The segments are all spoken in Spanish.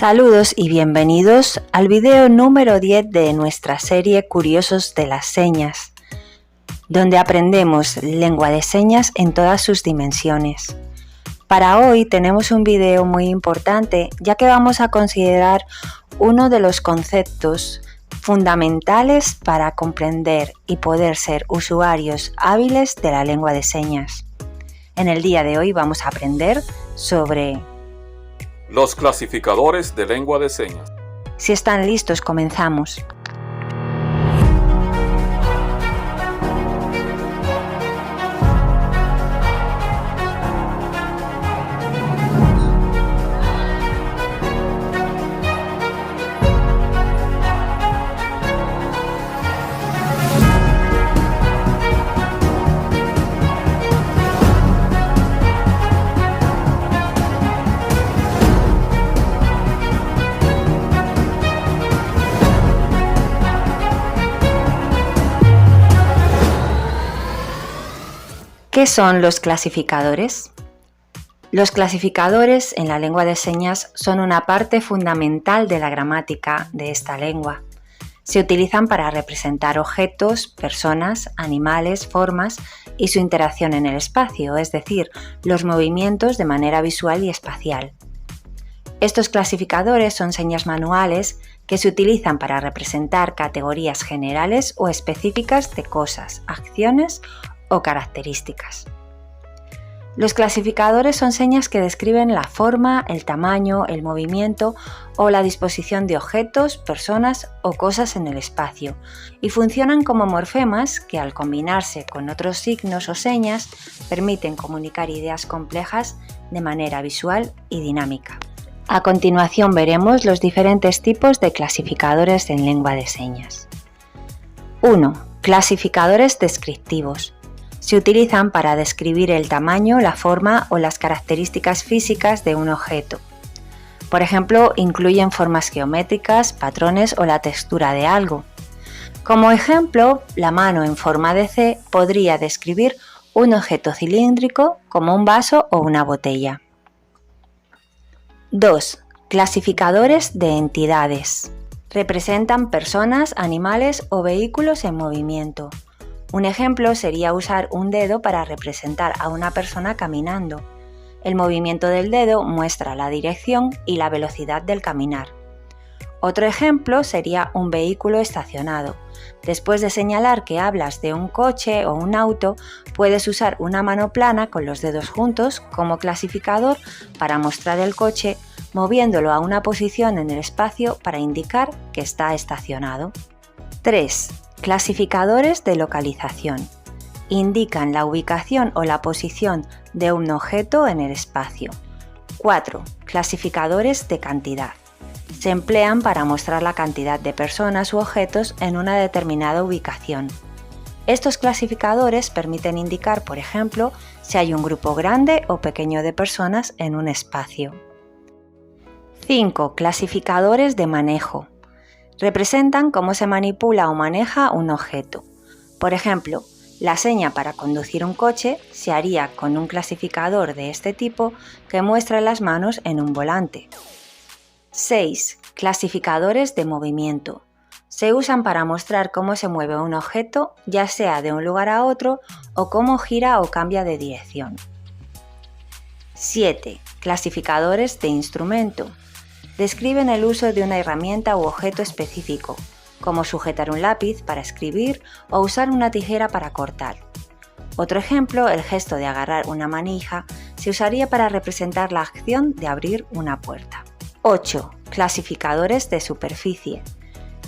Saludos y bienvenidos al video número 10 de nuestra serie Curiosos de las Señas, donde aprendemos lengua de señas en todas sus dimensiones. Para hoy tenemos un video muy importante, ya que vamos a considerar uno de los conceptos fundamentales para comprender y poder ser usuarios hábiles de la lengua de señas. En el día de hoy vamos a aprender sobre los clasificadores de lengua de señas. Si están listos, comenzamos. ¿Qué son los clasificadores? Los clasificadores en la lengua de señas son una parte fundamental de la gramática de esta lengua. Se utilizan para representar objetos, personas, animales, formas y su interacción en el espacio, es decir, los movimientos de manera visual y espacial. Estos clasificadores son señas manuales que se utilizan para representar categorías generales o específicas de cosas, acciones o características. Los clasificadores son señas que describen la forma, el tamaño, el movimiento o la disposición de objetos, personas o cosas en el espacio y funcionan como morfemas que al combinarse con otros signos o señas permiten comunicar ideas complejas de manera visual y dinámica. A continuación veremos los diferentes tipos de clasificadores en lengua de señas. 1. Clasificadores descriptivos. Se utilizan para describir el tamaño, la forma o las características físicas de un objeto. Por ejemplo, incluyen formas geométricas, patrones o la textura de algo. Como ejemplo, la mano en forma de C podría describir un objeto cilíndrico como un vaso o una botella. 2. Clasificadores de entidades. Representan personas, animales o vehículos en movimiento. Un ejemplo sería usar un dedo para representar a una persona caminando. El movimiento del dedo muestra la dirección y la velocidad del caminar. Otro ejemplo sería un vehículo estacionado. Después de señalar que hablas de un coche o un auto, puedes usar una mano plana con los dedos juntos como clasificador para mostrar el coche, moviéndolo a una posición en el espacio para indicar que está estacionado. 3. Clasificadores de localización. Indican la ubicación o la posición de un objeto en el espacio. 4. Clasificadores de cantidad. Se emplean para mostrar la cantidad de personas u objetos en una determinada ubicación. Estos clasificadores permiten indicar, por ejemplo, si hay un grupo grande o pequeño de personas en un espacio. 5. Clasificadores de manejo. Representan cómo se manipula o maneja un objeto. Por ejemplo, la seña para conducir un coche se haría con un clasificador de este tipo que muestra las manos en un volante. 6. Clasificadores de movimiento. Se usan para mostrar cómo se mueve un objeto, ya sea de un lugar a otro o cómo gira o cambia de dirección. 7. Clasificadores de instrumento. Describen el uso de una herramienta u objeto específico, como sujetar un lápiz para escribir o usar una tijera para cortar. Otro ejemplo, el gesto de agarrar una manija, se usaría para representar la acción de abrir una puerta. 8. Clasificadores de superficie.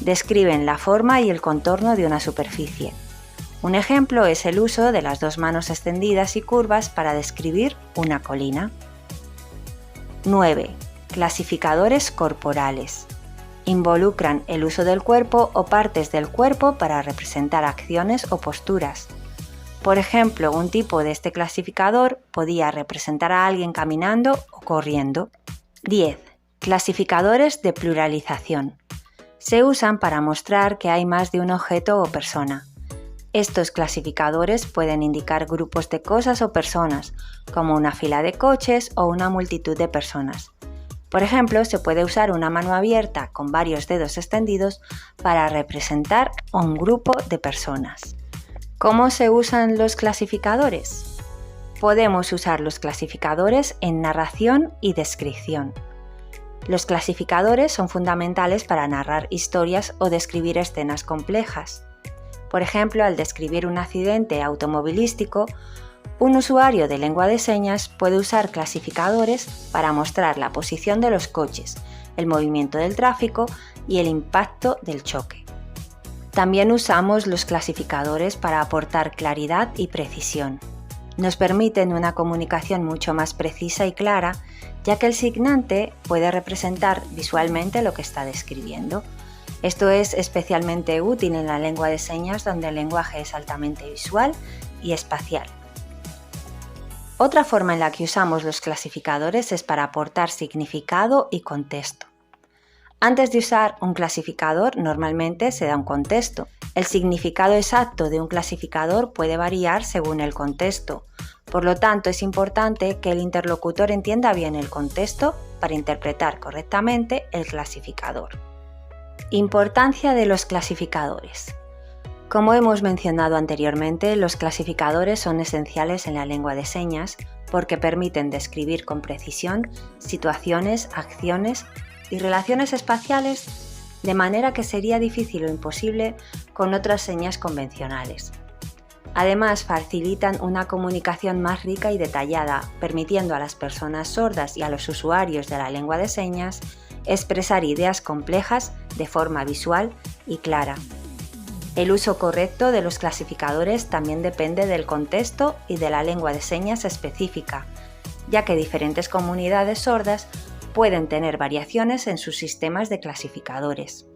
Describen la forma y el contorno de una superficie. Un ejemplo es el uso de las dos manos extendidas y curvas para describir una colina. 9. Clasificadores corporales. Involucran el uso del cuerpo o partes del cuerpo para representar acciones o posturas. Por ejemplo, un tipo de este clasificador podía representar a alguien caminando o corriendo. 10. Clasificadores de pluralización. Se usan para mostrar que hay más de un objeto o persona. Estos clasificadores pueden indicar grupos de cosas o personas, como una fila de coches o una multitud de personas. Por ejemplo, se puede usar una mano abierta con varios dedos extendidos para representar a un grupo de personas. ¿Cómo se usan los clasificadores? Podemos usar los clasificadores en narración y descripción. Los clasificadores son fundamentales para narrar historias o describir escenas complejas. Por ejemplo, al describir un accidente automovilístico, un usuario de lengua de señas puede usar clasificadores para mostrar la posición de los coches, el movimiento del tráfico y el impacto del choque. También usamos los clasificadores para aportar claridad y precisión. Nos permiten una comunicación mucho más precisa y clara, ya que el signante puede representar visualmente lo que está describiendo. Esto es especialmente útil en la lengua de señas, donde el lenguaje es altamente visual y espacial. Otra forma en la que usamos los clasificadores es para aportar significado y contexto. Antes de usar un clasificador, normalmente se da un contexto. El significado exacto de un clasificador puede variar según el contexto. Por lo tanto, es importante que el interlocutor entienda bien el contexto para interpretar correctamente el clasificador. Importancia de los clasificadores. Como hemos mencionado anteriormente, los clasificadores son esenciales en la lengua de señas porque permiten describir con precisión situaciones, acciones y relaciones espaciales de manera que sería difícil o imposible con otras señas convencionales. Además, facilitan una comunicación más rica y detallada, permitiendo a las personas sordas y a los usuarios de la lengua de señas expresar ideas complejas de forma visual y clara. El uso correcto de los clasificadores también depende del contexto y de la lengua de señas específica, ya que diferentes comunidades sordas pueden tener variaciones en sus sistemas de clasificadores.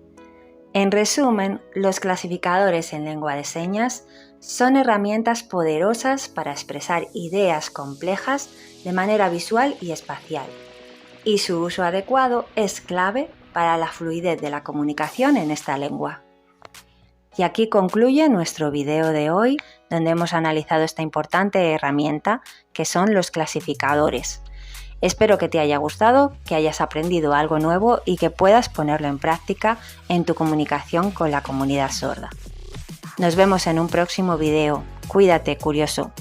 En resumen, los clasificadores en lengua de señas son herramientas poderosas para expresar ideas complejas de manera visual y espacial, y su uso adecuado es clave para la fluidez de la comunicación en esta lengua. Y aquí concluye nuestro video de hoy, donde hemos analizado esta importante herramienta que son los clasificadores. Espero que te haya gustado, que hayas aprendido algo nuevo y que puedas ponerlo en práctica en tu comunicación con la comunidad sorda. Nos vemos en un próximo video. Cuídate, curioso.